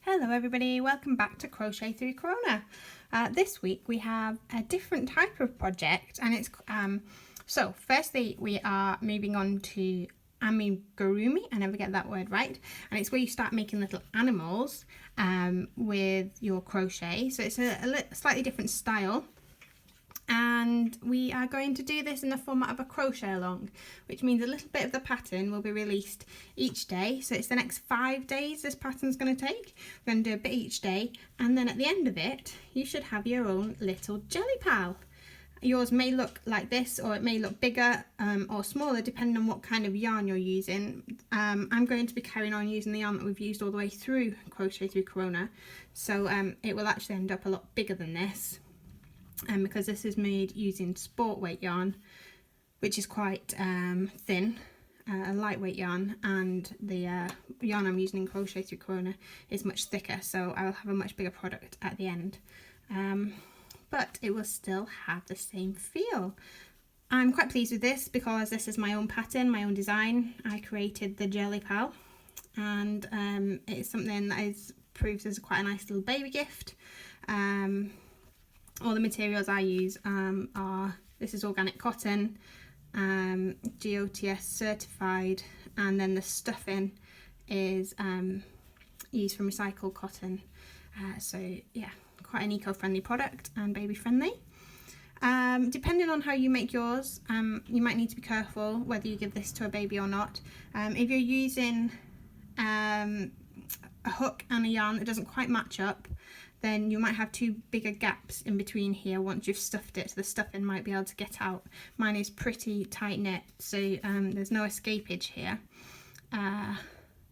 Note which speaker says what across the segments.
Speaker 1: Hello everybody, welcome back to Crochet Through Corona. This week we have a different type of project, and it's so firstly we are moving on to amigurumi. I never get that word right, and it's where you start making little animals with your crochet. So it's a slightly different style. And we are going to do this in the format of a crochet along, which means a little bit of the pattern will be released each day. So it's the next 5 days this pattern's going to take. We're going to do a bit each day, and then at the end of it you should have your own little JellyPal. Yours may look like this, or it may look bigger or smaller depending on what kind of yarn you're using. I'm going to be carrying on using the yarn that we've used all the way through Crochet Through Corona, so it will actually end up a lot bigger than this. Because this is made using sport weight yarn, which is quite thin, a lightweight yarn, and the yarn I'm using in Crochet Through Corona is much thicker, so I will have a much bigger product at the end, but it will still have the same feel. I'm quite pleased with this because this is my own pattern, my own design. I created the JellyPal, and it's something that proves as quite a nice little baby gift. All the materials I use this is organic cotton, GOTS certified, and then the stuffing is used from recycled cotton. So yeah, quite an eco-friendly product and baby friendly. Depending on how you make yours, you might need to be careful whether you give this to a baby or not. If you're using a hook and a yarn that doesn't quite match up, then you might have too bigger gaps in between here once you've stuffed it, so the stuffing might be able to get out. Mine is pretty tight knit, so there's no escapage here,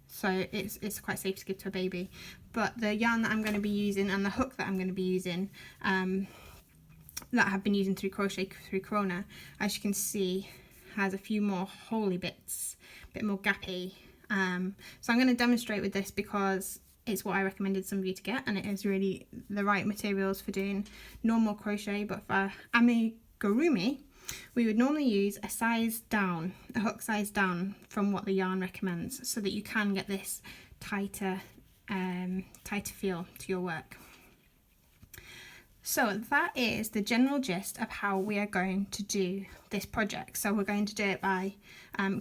Speaker 1: so it's quite safe to give to a baby. But the yarn that I'm going to be using and the hook that I'm going to be using, that I have been using through Crochet Through Corona, as you can see, has a few more holy bits, a bit more gappy. So I'm going to demonstrate with this because it's what I recommended some of you to get, and it is really the right materials for doing normal crochet. But for amigurumi, we would normally use a size down, a hook size down from what the yarn recommends, so that you can get this tighter feel to your work. So that is the general gist of how we are going to do this project. So we're going to do it by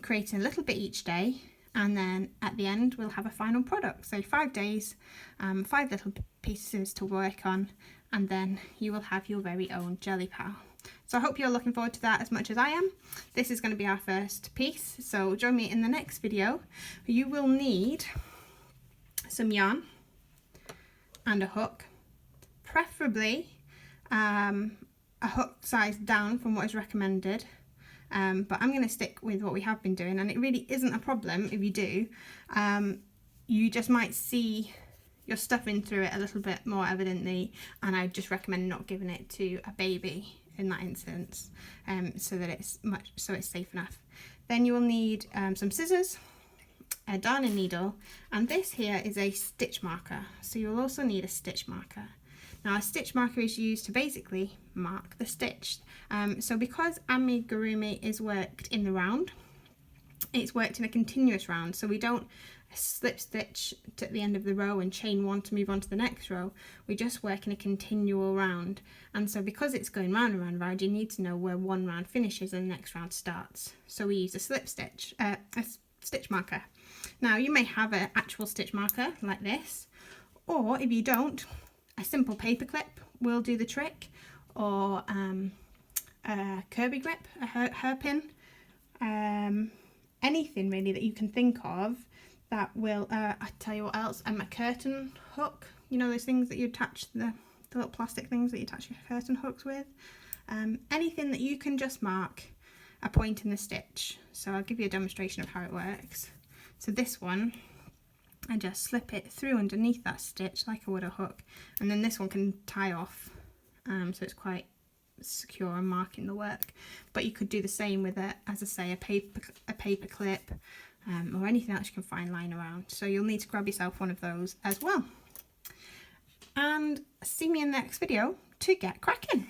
Speaker 1: creating a little bit each day, and then at the end we'll have a final product. So 5 days, 5 little pieces to work on, and then you will have your very own JellyPal. So I hope you're looking forward to that as much as I am. This is going to be our first piece, so join me in the next video. You will need some yarn and a hook, preferably a hook size down from what is recommended. But I'm going to stick with what we have been doing, and it really isn't a problem if you do. You just might see your stuffing through it a little bit more evidently, and I just recommend not giving it to a baby in that instance, so that it's safe enough. Then you will need some scissors, a darning needle, and this here is a stitch marker. So you'll also need a stitch marker. Now a stitch marker is used to basically mark the stitch. So because amigurumi is worked in the round, it's worked in a continuous round, so we don't slip stitch at the end of the row and chain one to move on to the next row. We just work in a continual round, and so because it's going round and round and round, you need to know where one round finishes and the next round starts. So we use a slip stitch, a stitch marker. Now you may have an actual stitch marker like this, or if you don't, a simple paper clip will do the trick, or a Kirby grip, a hairpin, anything really that you can think of that will, I tell you what else, a curtain hook, you know those things that you attach, the little plastic things that you attach your curtain hooks with, anything that you can just mark a point in the stitch. So I'll give you a demonstration of how it works. So this one, I just slip it through underneath that stitch like I would a hook, and then this one can tie off, so it's quite secure and marking the work. But you could do the same with as I say, a paper clip, or anything else you can find lying around. So you'll need to grab yourself one of those as well. And see me in the next video to get cracking.